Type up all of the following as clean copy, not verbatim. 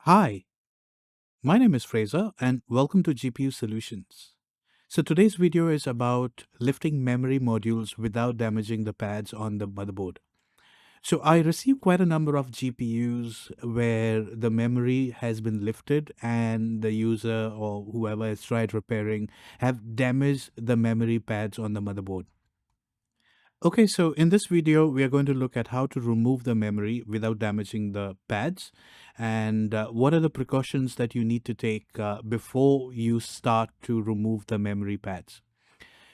Hi, my name is Fraser and welcome to GPU Solutions. So today's video is about lifting memory modules without damaging the pads on the motherboard. So I received quite a number of GPUs where the memory has been lifted and the user or whoever has tried repairing have damaged the memory pads on the motherboard. Okay, so in this video, we are going to look at how to remove the memory without damaging the pads and what are the precautions that you need to take before you start to remove the memory pads.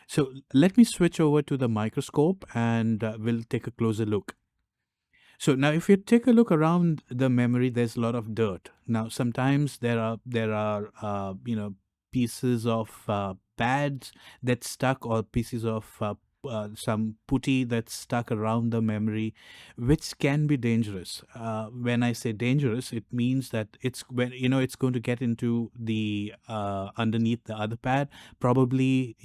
So let me switch over to the microscope and we'll take a closer look. So now if you take a look around the memory, there's a lot of dirt. Now sometimes there are pieces of pads that stuck or pieces of some putty that's stuck around the memory, which can be dangerous. When I say dangerous, it means that it's going to get into the underneath the other pad, probably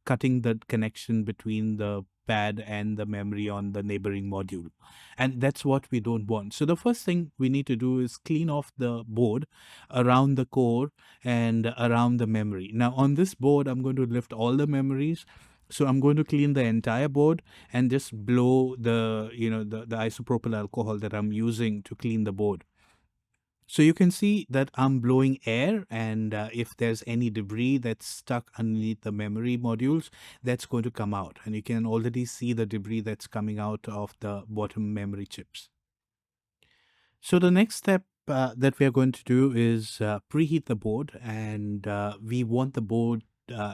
cutting the connection between the pad and the memory on the neighboring module, and that's what we don't want. So the first thing we need to do is clean off the board around the core and around the memory. Now on this board, I'm going to lift all the memories. So I'm going to clean the entire board and just blow the isopropyl alcohol that I'm using to clean the board. So you can see that I'm blowing air, and if there's any debris that's stuck underneath the memory modules, that's going to come out. And you can already see the debris that's coming out of the bottom memory chips. So the next step that we are going to do is preheat the board, and we want the board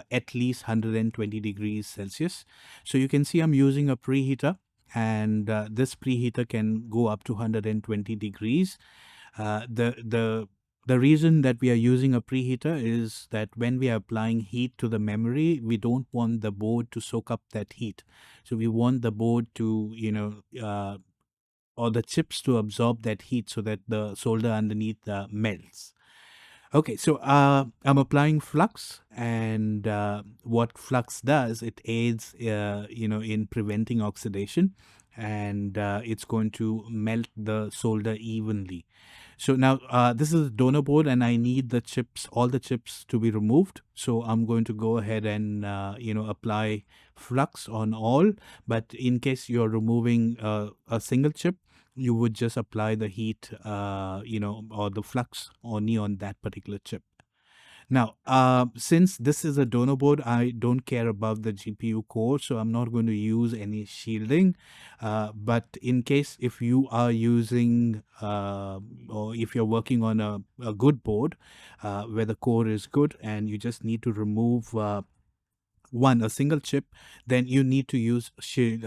at least 120 degrees Celsius. So you can see I'm using a preheater, and this preheater can go up to 120 degrees. The reason that we are using a preheater is that when we are applying heat to the memory, we don't want the board to soak up that heat. So we want the board to, or the chips to absorb that heat so that the solder underneath melts. Okay, so I'm applying flux, and what flux does, it aids, in preventing oxidation, and it's going to melt the solder evenly. So now this is a donor board, and I need the chips, all the chips, to be removed. So I'm going to go ahead and apply flux on all. But in case you're removing a single chip, you would just apply the heat, or the flux only on that particular chip. Now, since this is a donor board, I don't care about the GPU core, so I'm not going to use any shielding. But in case if you are using or if you're working on a good board where the core is good and you just need to remove a single chip, then you need to use shield,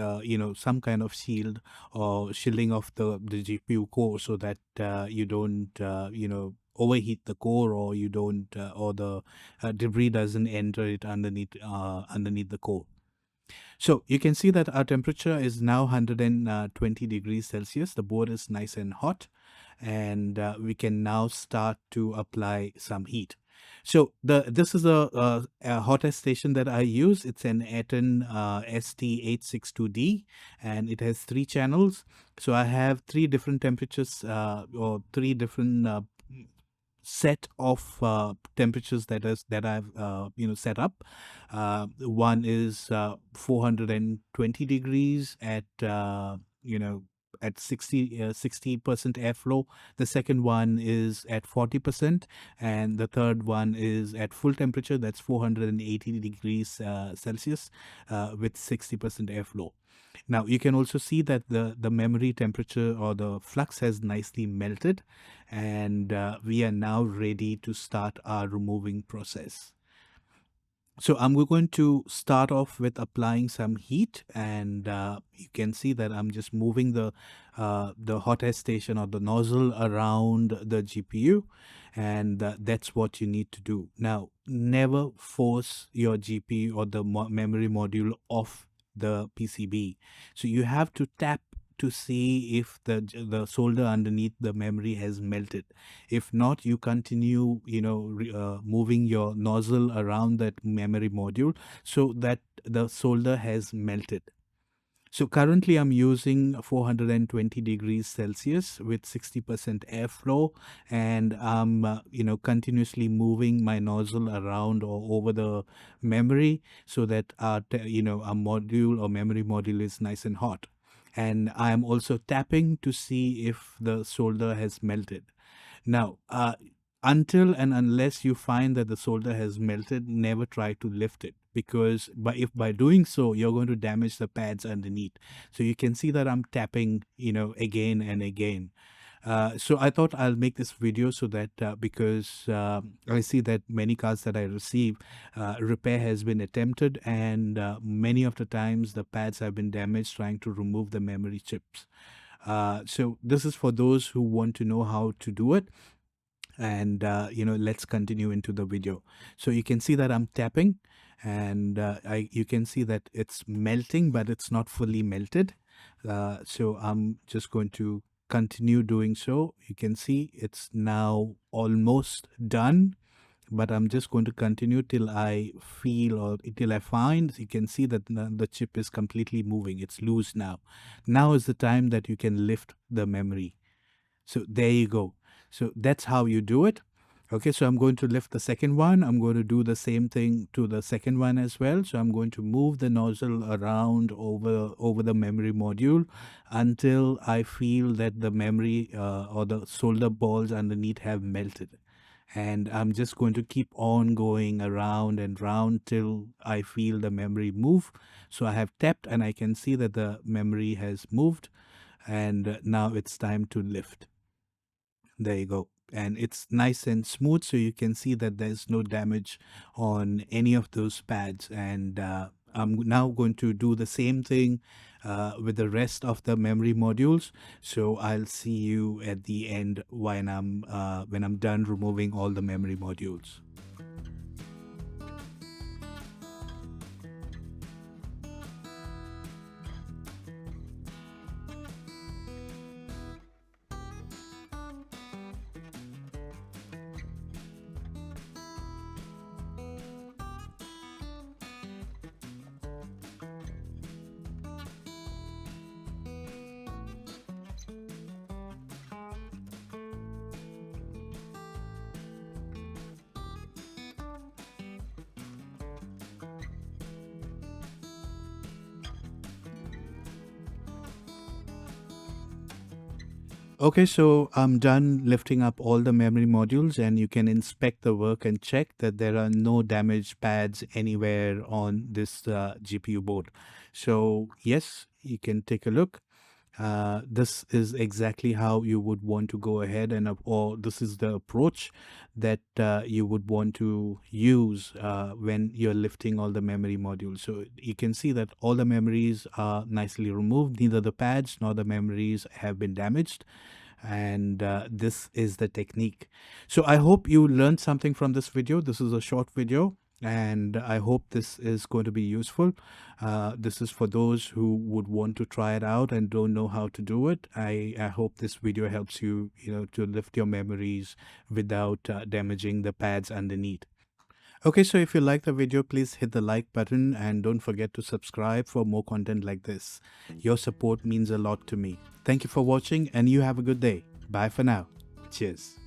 some kind of shield or shielding of the GPU core so that you don't overheat the core, or you don't or the debris doesn't enter it underneath the core. So you can see that our temperature is now 120 degrees Celsius. The board is nice and hot, and we can now start to apply some heat. So this is a hot test station that I use. It's an Eton ST862D, and it has 3 channels. So I have 3 different temperatures, or 3 different set of temperatures that I've set up. One is 420 degrees at at 60% airflow. The second one is at 40%, and the third one is at full temperature. That's 480 degrees Celsius with 60% airflow. Now you can also see that the memory temperature or the flux has nicely melted, and we are now ready to start our removing process. So I'm going to start off with applying some heat, and you can see that I'm just moving the hot air station or the nozzle around the GPU, and that's what you need to do. Now, never force your GPU or the memory module off the PCB. So you have to tap to see if the solder underneath the memory has melted. If not, you continue moving your nozzle around that memory module so that the solder has melted. So currently I'm using 420 degrees Celsius with 60% airflow, and I'm continuously moving my nozzle around or over the memory so that our module or memory module is nice and hot. And I'm also tapping to see if the solder has melted. Now, until and unless you find that the solder has melted, never try to lift it, because by doing so, you're going to damage the pads underneath. So you can see that I'm tapping, again and again. So I thought I'll make this video so that because I see that many cars that I receive, repair has been attempted, and many of the times the pads have been damaged trying to remove the memory chips. So this is for those who want to know how to do it. And let's continue into the video. So you can see that I'm tapping, and you can see that it's melting, but it's not fully melted. So I'm just going to continue doing so. You can see it's now almost done, but I'm just going to continue till I feel or till I find. You can see that the chip is completely moving. It's loose now. Now is the time that you can lift the memory. So there you go. So that's how you do it. Okay, so I'm going to lift the second one. I'm going to do the same thing to the second one as well. So I'm going to move the nozzle around over the memory module until I feel that the memory or the solder balls underneath have melted. And I'm just going to keep on going around and round till I feel the memory move. So I have tapped and I can see that the memory has moved, and now it's time to lift. There you go. And it's nice and smooth, so you can see that there's no damage on any of those pads. And I'm now going to do the same thing with the rest of the memory modules. So I'll see you at the end when I'm done removing all the memory modules. Okay, so I'm done lifting up all the memory modules, and you can inspect the work and check that there are no damaged pads anywhere on this GPU board. So yes, you can take a look. This is exactly how you would want to go ahead, and or this is the approach that you would want to use when you're lifting all the memory modules. So you can see that all the memories are nicely removed. Neither the pads nor the memories have been damaged, and this is the technique. So I hope you learned something from this video. This is a short video, and I hope this is going to be useful. This is for those who would want to try it out and don't know how to do it. I hope this video helps you, to lift your memories without damaging the pads underneath. Okay, so if you like the video, please hit the like button and don't forget to subscribe for more content like this. Your support means a lot to me. Thank you for watching, and you have a good day. Bye for now. Cheers.